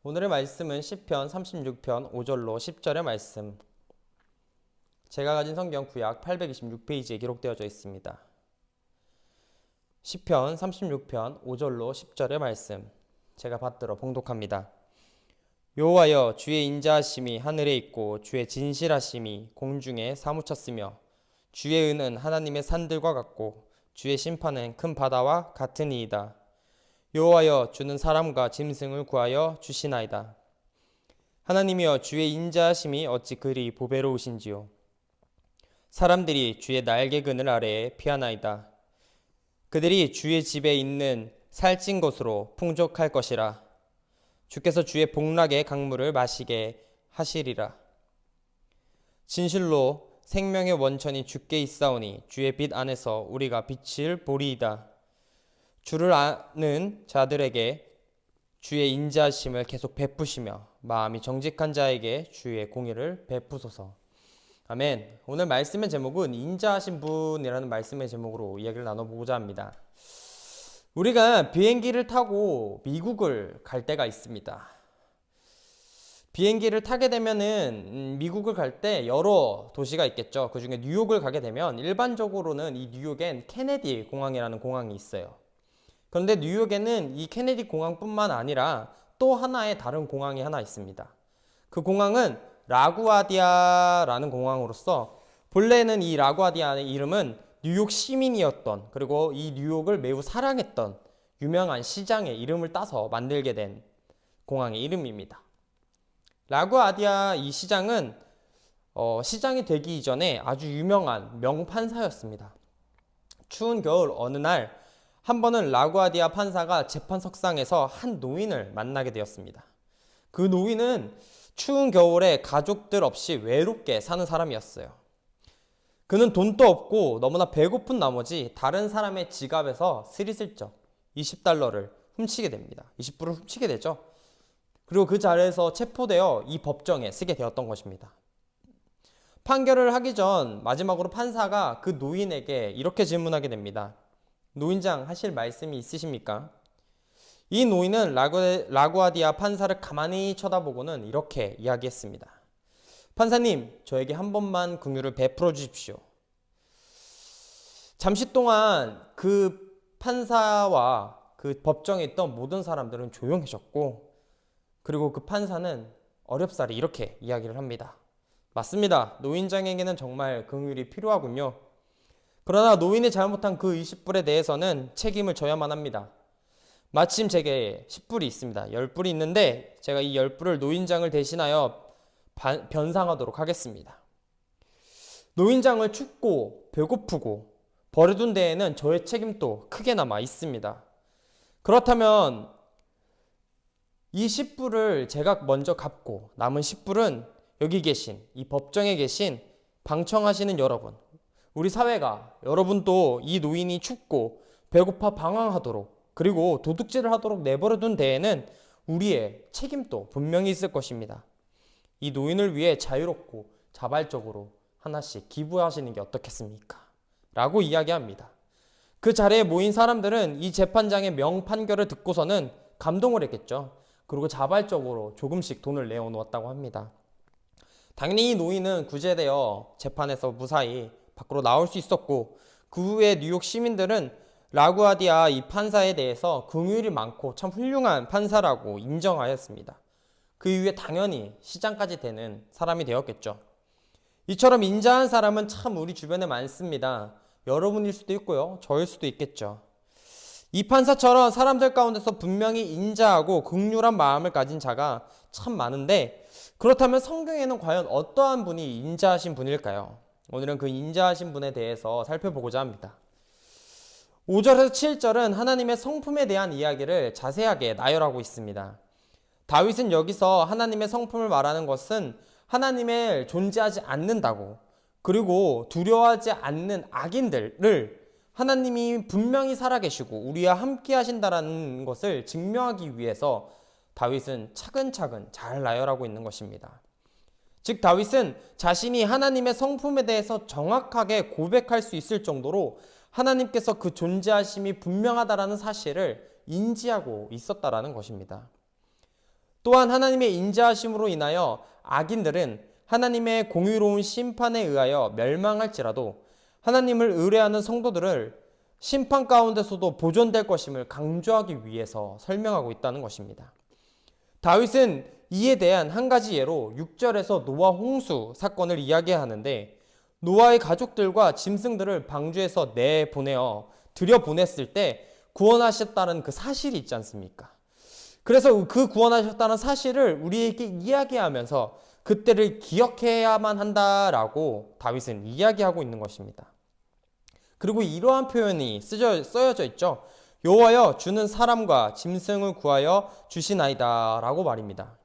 오늘의 말씀은 시편 36편 5절로 10절의 말씀. 제가 가진 성경 구약 826페이지에 기록되어져 있습니다. 시편 36편 5절로 10절의 말씀. 제가 받들어 봉독합니다. 여호와여, 주의 인자하심이 하늘에 있고 주의 진실하심이 공중에 사무쳤으며 주의 은은 하나님의 산들과 같고 주의 심판은 큰 바다와 같으니이다. 여호와여, 주는 사람과 짐승을 구하여 주시나이다. 하나님이여, 주의 인자하심이 어찌 그리 보배로우신지요. 사람들이 주의 날개 그늘 아래에 피하나이다. 그들이 주의 집에 있는 살찐 것으로 풍족할 것이라. 주께서 주의 복락의 강물을 마시게 하시리라. 진실로 생명의 원천이 주께 있사오니 주의 빛 안에서 우리가 빛을 보리이다. 주를 아는 자들에게 주의 인자하심을 계속 베푸시며 마음이 정직한 자에게 주의 공의를 베푸소서. 아멘. 오늘 말씀의 제목은 인자하신 분이라는 말씀의 제목으로 이야기를 나눠보고자 합니다. 우리가 비행기를 타고 미국을 갈 때가 있습니다. 비행기를 타게 되면은 미국을 갈 때 여러 도시가 있겠죠. 그 중에 뉴욕을 가게 되면 일반적으로는 이 뉴욕엔 케네디 공항이라는 공항이 있어요. 그런데 뉴욕에는 이 케네디 공항뿐만 아니라 또 하나의 다른 공항이 하나 있습니다. 그 공항은 라구아디아라는 공항으로서 본래는 이 라구아디아의 이름은 뉴욕 시민이었던, 그리고 이 뉴욕을 매우 사랑했던 유명한 시장의 이름을 따서 만들게 된 공항의 이름입니다. 라구아디아 이 시장은 시장이 되기 이전에 아주 유명한 명판사였습니다. 추운 겨울 어느 날 한 번은 라구아디아 판사가 재판석상에서 한 노인을 만나게 되었습니다. 그 노인은 추운 겨울에 가족들 없이 외롭게 사는 사람이었어요. 그는 돈도 없고 너무나 배고픈 나머지 다른 사람의 지갑에서 스리슬쩍 20달러를 훔치게 됩니다. 20불을 훔치게 되죠. 그리고 그 자리에서 체포되어 이 법정에 서게 되었던 것입니다. 판결을 하기 전 마지막으로 판사가 그 노인에게 이렇게 질문하게 됩니다. 노인장, 하실 말씀이 있으십니까? 이 노인은 라구아디아 판사를 가만히 쳐다보고는 이렇게 이야기했습니다. 판사님, 저에게 한 번만 긍휼을 베풀어 주십시오. 잠시 동안 그 판사와 그 법정에 있던 모든 사람들은 조용해졌고, 그리고 그 판사는 어렵사리 이렇게 이야기를 합니다. 맞습니다. 노인장에게는 정말 긍휼이 필요하군요. 그러나 노인이 잘못한 그 20불에 대해서는 책임을 져야만 합니다. 마침 제게 10불이 있습니다. 10불이 있는데 제가 이 10불을 노인장을 대신하여 변상하도록 하겠습니다. 노인장을 춥고 배고프고 버려둔 데에는 저의 책임도 크게 남아 있습니다. 그렇다면 이 10불을 제가 먼저 갚고 남은 10불은 여기 계신 이 법정에 계신 방청하시는 여러분, 우리 사회가 여러분도 이 노인이 춥고 배고파 방황하도록, 그리고 도둑질을 하도록 내버려둔 데에는 우리의 책임도 분명히 있을 것입니다. 이 노인을 위해 자유롭고 자발적으로 하나씩 기부하시는 게 어떻겠습니까? 라고 이야기합니다. 그 자리에 모인 사람들은 이 재판장의 명판결을 듣고서는 감동을 했겠죠. 그리고 자발적으로 조금씩 돈을 내어놓았다고 합니다. 당연히 이 노인은 구제되어 재판에서 무사히 밖으로 나올 수 있었고, 그 후에 뉴욕 시민들은 라구아디아 이 판사에 대해서 긍휼이 많고 참 훌륭한 판사라고 인정하였습니다. 그 이후에 당연히 시장까지 되는 사람이 되었겠죠. 이처럼 인자한 사람은 참 우리 주변에 많습니다. 여러분일 수도 있고요, 저일 수도 있겠죠. 이 판사처럼 사람들 가운데서 분명히 인자하고 긍휼한 마음을 가진 자가 참 많은데, 그렇다면 성경에는 과연 어떠한 분이 인자하신 분일까요? 오늘은 그 인자하신 분에 대해서 살펴보고자 합니다. 5절에서 7절은 하나님의 성품에 대한 이야기를 자세하게 나열하고 있습니다. 다윗은 여기서 하나님의 성품을 말하는 것은 하나님을 존재하지 않는다고, 그리고 두려워하지 않는 악인들을 하나님이 분명히 살아계시고 우리와 함께 하신다는 것을 증명하기 위해서 다윗은 차근차근 잘 나열하고 있는 것입니다. 즉 다윗은 자신이 하나님의 성품에 대해서 정확하게 고백할 수 있을 정도로 하나님께서 그 존재하심이 분명하다라는 사실을 인지하고 있었다라는 것입니다. 또한 하나님의 인자하심으로 인하여 악인들은 하나님의 공의로운 심판에 의하여 멸망할지라도 하나님을 의뢰하는 성도들을 심판 가운데서도 보존될 것임을 강조하기 위해서 설명하고 있다는 것입니다. 다윗은 이에 대한 한 가지 예로 6절에서 노아 홍수 사건을 이야기하는데, 노아의 가족들과 짐승들을 방주에서 내보내어 들여보냈을 때 구원하셨다는 그 사실이 있지 않습니까? 그래서 그 구원하셨다는 사실을 우리에게 이야기하면서 그때를 기억해야만 한다라고 다윗은 이야기하고 있는 것입니다. 그리고 이러한 표현이 쓰여져 있죠. 여호와여 주는 사람과 짐승을 구하여 주시나이다 라고 말입니다.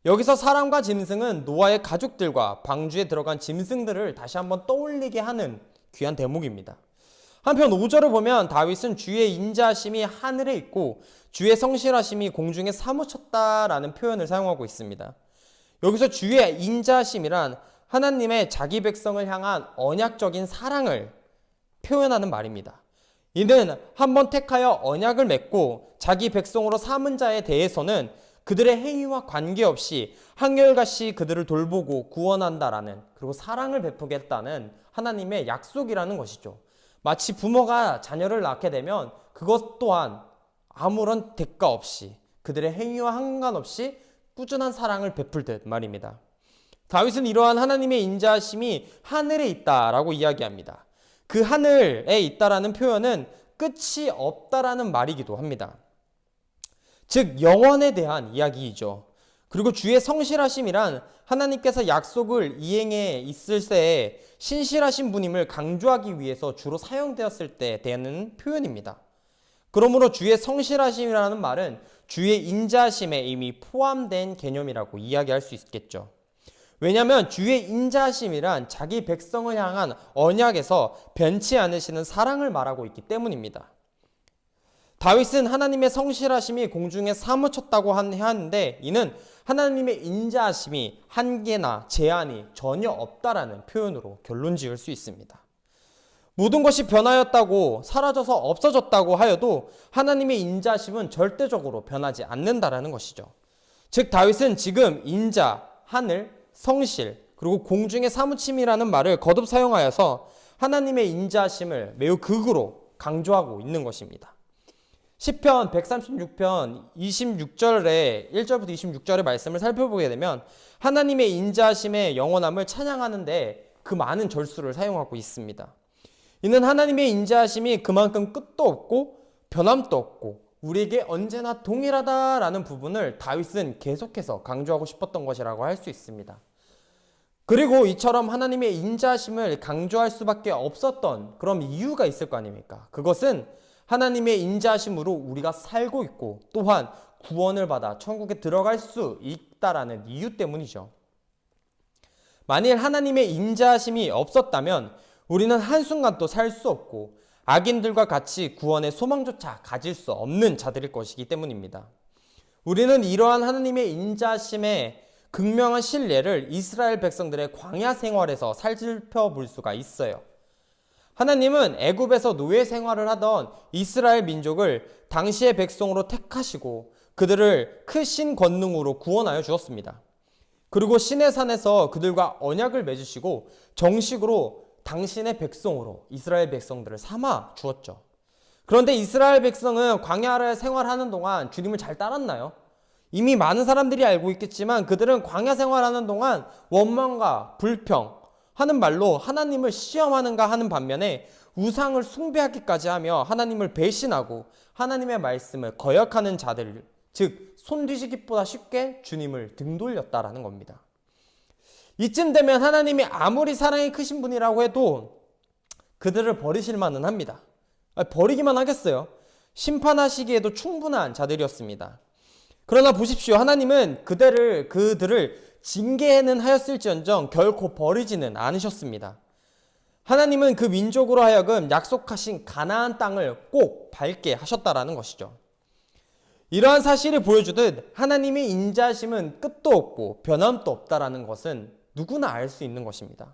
여기서 사람과 짐승은 노아의 가족들과 방주에 들어간 짐승들을 다시 한번 떠올리게 하는 귀한 대목입니다. 한편 5절을 보면 다윗은 주의 인자하심이 하늘에 있고 주의 성실하심이 공중에 사무쳤다라는 표현을 사용하고 있습니다. 여기서 주의 인자하심이란 하나님의 자기 백성을 향한 언약적인 사랑을 표현하는 말입니다. 이는 한번 택하여 언약을 맺고 자기 백성으로 삼은 자에 대해서는 그들의 행위와 관계없이 한결같이 그들을 돌보고 구원한다라는, 그리고 사랑을 베푸겠다는 하나님의 약속이라는 것이죠. 마치 부모가 자녀를 낳게 되면 그것 또한 아무런 대가 없이 그들의 행위와 상관없이 꾸준한 사랑을 베풀듯 말입니다. 다윗은 이러한 하나님의 인자하심이 하늘에 있다라고 이야기합니다. 그 하늘에 있다라는 표현은 끝이 없다라는 말이기도 합니다. 즉 영원에 대한 이야기이죠. 그리고 주의 성실하심이란 하나님께서 약속을 이행해 있을 때에 신실하신 분임을 강조하기 위해서 주로 사용되었을 때 되는 표현입니다. 그러므로 주의 성실하심이라는 말은 주의 인자하심에 이미 포함된 개념이라고 이야기할 수 있겠죠. 왜냐하면 주의 인자하심이란 자기 백성을 향한 언약에서 변치 않으시는 사랑을 말하고 있기 때문입니다. 다윗은 하나님의 성실하심이 공중에 사무쳤다고 하는데, 이는 하나님의 인자하심이 한계나 제한이 전혀 없다라는 표현으로 결론 지을 수 있습니다. 모든 것이 변하였다고, 사라져서 없어졌다고 하여도 하나님의 인자하심은 절대적으로 변하지 않는다라는 것이죠. 즉 다윗은 지금 인자, 하늘, 성실, 그리고 공중의 사무침이라는 말을 거듭 사용하여서 하나님의 인자하심을 매우 극으로 강조하고 있는 것입니다. 시편 136편 26절에 1절부터 26절의 말씀을 살펴보게 되면 하나님의 인자하심의 영원함을 찬양하는데 그 많은 절수를 사용하고 있습니다. 이는 하나님의 인자하심이 그만큼 끝도 없고 변함도 없고 우리에게 언제나 동일하다라는 부분을 다윗은 계속해서 강조하고 싶었던 것이라고 할 수 있습니다. 그리고 이처럼 하나님의 인자하심을 강조할 수밖에 없었던 그런 이유가 있을 거 아닙니까? 그것은 하나님의 인자하심으로 우리가 살고 있고 또한 구원을 받아 천국에 들어갈 수 있다라는 이유 때문이죠. 만일 하나님의 인자하심이 없었다면 우리는 한순간도 살 수 없고 악인들과 같이 구원의 소망조차 가질 수 없는 자들일 것이기 때문입니다. 우리는 이러한 하나님의 인자하심의 극명한 신뢰를 이스라엘 백성들의 광야 생활에서 살펴볼 수가 있어요. 하나님은 애굽에서 노예 생활을 하던 이스라엘 민족을 당시의 백성으로 택하시고 그들을 크신 권능으로 구원하여 주었습니다. 그리고 시내산에서 그들과 언약을 맺으시고 정식으로 당신의 백성으로 이스라엘 백성들을 삼아 주었죠. 그런데 이스라엘 백성은 광야를 생활하는 동안 주님을 잘 따랐나요? 이미 많은 사람들이 알고 있겠지만 그들은 광야 생활하는 동안 원망과 불평 하는 말로 하나님을 시험하는가 하는 반면에 우상을 숭배하기까지 하며 하나님을 배신하고 하나님의 말씀을 거역하는 자들, 즉 손뒤지기보다 쉽게 주님을 등 돌렸다라는 겁니다. 이쯤 되면 하나님이 아무리 사랑이 크신 분이라고 해도 그들을 버리실 만은 합니다. 버리기만 하겠어요. 심판하시기에도 충분한 자들이었습니다. 그러나 보십시오. 하나님은 그들을 징계는 하였을지언정 결코 버리지는 않으셨습니다. 하나님은 그 민족으로 하여금 약속하신 가나안 땅을 꼭 밟게 하셨다라는 것이죠. 이러한 사실이 보여주듯 하나님의 인자하심은 끝도 없고 변함도 없다라는 것은 누구나 알 수 있는 것입니다.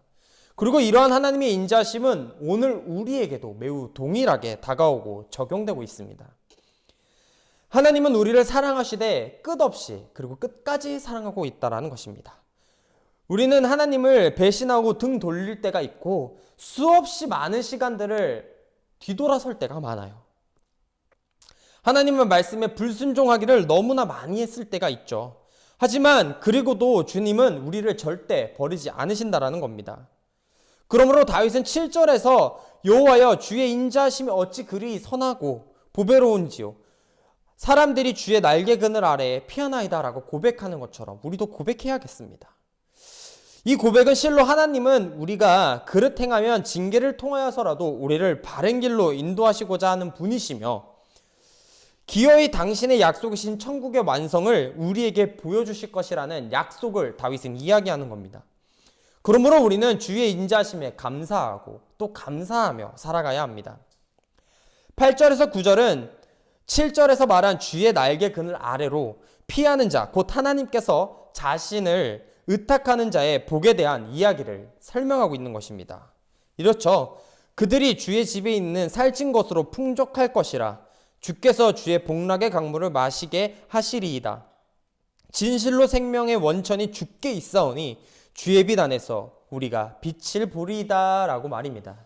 그리고 이러한 하나님의 인자하심은 오늘 우리에게도 매우 동일하게 다가오고 적용되고 있습니다. 하나님은 우리를 사랑하시되 끝없이 그리고 끝까지 사랑하고 있다는 것입니다. 우리는 하나님을 배신하고 등 돌릴 때가 있고 수없이 많은 시간들을 뒤돌아설 때가 많아요. 하나님의 말씀에 불순종하기를 너무나 많이 했을 때가 있죠. 하지만 그리고도 주님은 우리를 절대 버리지 않으신다라는 겁니다. 그러므로 다윗은 7절에서 여호와여 주의 인자하심이 어찌 그리 선하고 보배로운지요 사람들이 주의 날개 그늘 아래에 피하나이다라고 고백하는 것처럼 우리도 고백해야겠습니다. 이 고백은 실로 하나님은 우리가 그릇 행하면 징계를 통하여서라도 우리를 바른 길로 인도하시고자 하는 분이시며 기어이 당신의 약속이신 천국의 완성을 우리에게 보여주실 것이라는 약속을 다윗은 이야기하는 겁니다. 그러므로 우리는 주의 인자하심에 감사하고 또 감사하며 살아가야 합니다. 8절에서 9절은 7절에서 말한 주의 날개 그늘 아래로 피하는 자, 곧 하나님께서 자신을 의탁하는 자의 복에 대한 이야기를 설명하고 있는 것입니다. 이렇죠. 그들이 주의 집에 있는 살찐 것으로 풍족할 것이라 주께서 주의 복락의 강물을 마시게 하시리이다. 진실로 생명의 원천이 주께 있사오니 주의 빛 안에서 우리가 빛을 보리이다 라고 말입니다.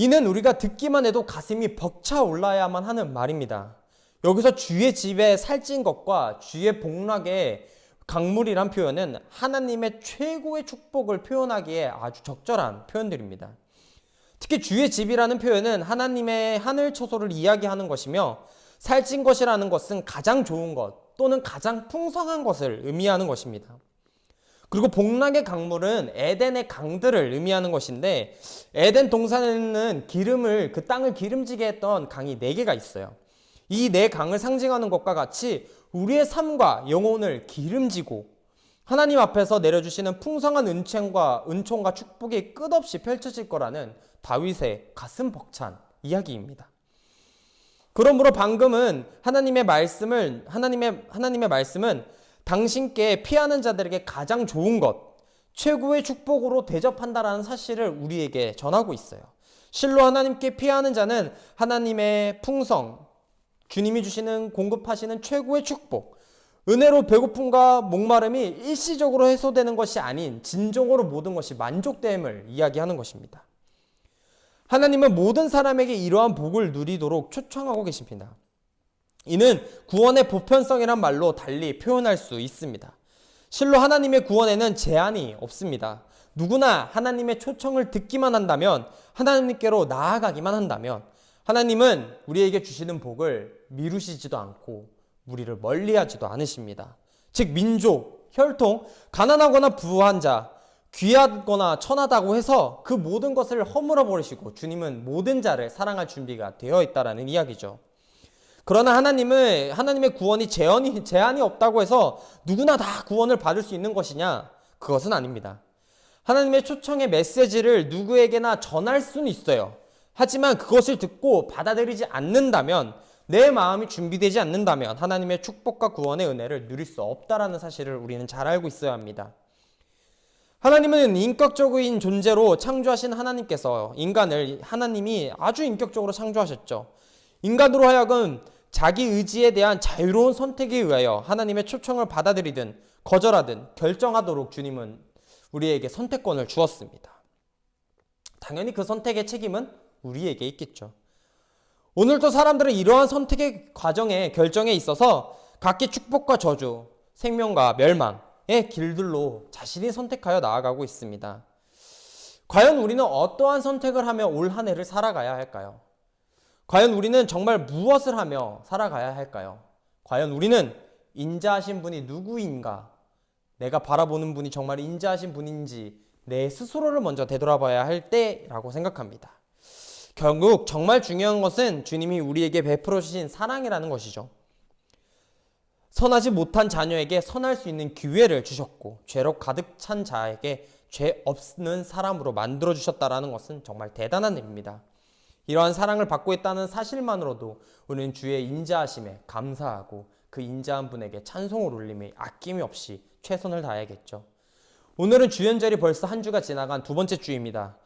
이는 우리가 듣기만 해도 가슴이 벅차올라야만 하는 말입니다. 여기서 주의 집에 살찐 것과 주의 복락의 강물이란 표현은 하나님의 최고의 축복을 표현하기에 아주 적절한 표현들입니다. 특히 주의 집이라는 표현은 하나님의 하늘 처소를 이야기하는 것이며 살찐 것이라는 것은 가장 좋은 것 또는 가장 풍성한 것을 의미하는 것입니다. 그리고 복락의 강물은 에덴의 강들을 의미하는 것인데 에덴 동산에는 그 땅을 기름지게 했던 강이 4개가 있어요. 이 4강을 상징하는 것과 같이 우리의 삶과 영혼을 기름지고 하나님 앞에서 내려주시는 풍성한 은총과 축복이 끝없이 펼쳐질 거라는 다윗의 가슴 벅찬 이야기입니다. 그러므로 방금은 하나님의 말씀은 당신께 피하는 자들에게 가장 좋은 것, 최고의 축복으로 대접한다라는 사실을 우리에게 전하고 있어요. 실로 하나님께 피하는 자는 하나님의 풍성, 주님이 주시는 공급하시는 최고의 축복, 은혜로 배고픔과 목마름이 일시적으로 해소되는 것이 아닌 진정으로 모든 것이 만족됨을 이야기하는 것입니다. 하나님은 모든 사람에게 이러한 복을 누리도록 초청하고 계십니다. 이는 구원의 보편성이란 말로 달리 표현할 수 있습니다. 실로 하나님의 구원에는 제한이 없습니다. 누구나 하나님의 초청을 듣기만 한다면, 하나님께로 나아가기만 한다면 하나님은 우리에게 주시는 복을 미루시지도 않고 우리를 멀리하지도 않으십니다. 즉 민족, 혈통, 가난하거나 부한 자, 귀하거나 천하다고 해서 그 모든 것을 허물어 버리시고 주님은 모든 자를 사랑할 준비가 되어 있다라는 이야기죠. 그러나 하나님의 구원이 제한이 없다고 해서 누구나 다 구원을 받을 수 있는 것이냐? 그것은 아닙니다. 하나님의 초청의 메시지를 누구에게나 전할 수는 있어요. 하지만 그것을 듣고 받아들이지 않는다면, 내 마음이 준비되지 않는다면 하나님의 축복과 구원의 은혜를 누릴 수 없다라는 사실을 우리는 잘 알고 있어야 합니다. 하나님은 인격적인 존재로 창조하신 하나님께서 하나님이 아주 인격적으로 창조하셨죠. 인간으로 하여금 자기 의지에 대한 자유로운 선택에 의하여 하나님의 초청을 받아들이든 거절하든 결정하도록 주님은 우리에게 선택권을 주었습니다. 당연히 그 선택의 책임은 우리에게 있겠죠. 오늘도 사람들은 이러한 선택의 결정에 있어서 각기 축복과 저주, 생명과 멸망의 길들로 자신이 선택하여 나아가고 있습니다. 과연 우리는 어떠한 선택을 하며 올 한 해를 살아가야 할까요? 과연 우리는 정말 무엇을 하며 살아가야 할까요? 과연 우리는 인자하신 분이 누구인가? 내가 바라보는 분이 정말 인자하신 분인지 내 스스로를 먼저 되돌아봐야 할 때라고 생각합니다. 결국 정말 중요한 것은 주님이 우리에게 베풀어 주신 사랑이라는 것이죠. 선하지 못한 자녀에게 선할 수 있는 기회를 주셨고 죄로 가득 찬 자에게 죄 없는 사람으로 만들어 주셨다라는 것은 정말 대단한 일입니다. 이러한 사랑을 받고 있다는 사실만으로도 우리는 주의 인자하심에 감사하고 그 인자한 분에게 찬송을 올리며 아낌이 없이 최선을 다해야겠죠. 오늘은 주연절이 벌써 한 주가 지나간 2번째 주입니다.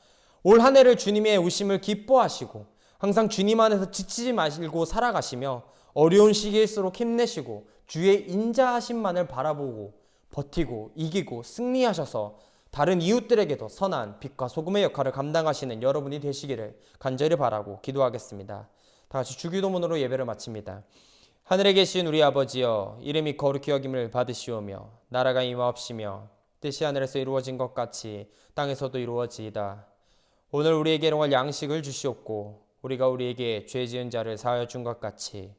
올 한 해를 주님의 오심을 기뻐하시고 항상 주님 안에서 지치지 마시고 살아가시며 어려운 시기일수록 힘내시고 주의 인자하심만을 바라보고 버티고 이기고 승리하셔서 다른 이웃들에게도 선한 빛과 소금의 역할을 감당하시는 여러분이 되시기를 간절히 바라고 기도하겠습니다. 다 같이 주기도문으로 예배를 마칩니다. 하늘에 계신 우리 아버지여, 이름이 거룩히 여김을 받으시오며 나라가 임하옵시며 뜻이 하늘에서 이루어진 것 같이 땅에서도 이루어지이다. 오늘 우리에게 일용할 양식을 주시옵고 우리가 우리에게 죄 지은 자를 사하여 준 것 같이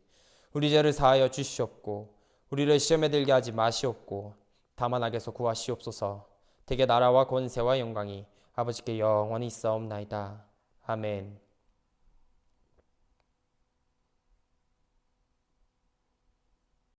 우리 죄를 사하여 주시옵고 우리를 시험에 들게 하지 마시옵고 다만 악에서 구하시옵소서. 대개 나라와 권세와 영광이 아버지께 영원히 있사옵나이다. 아멘.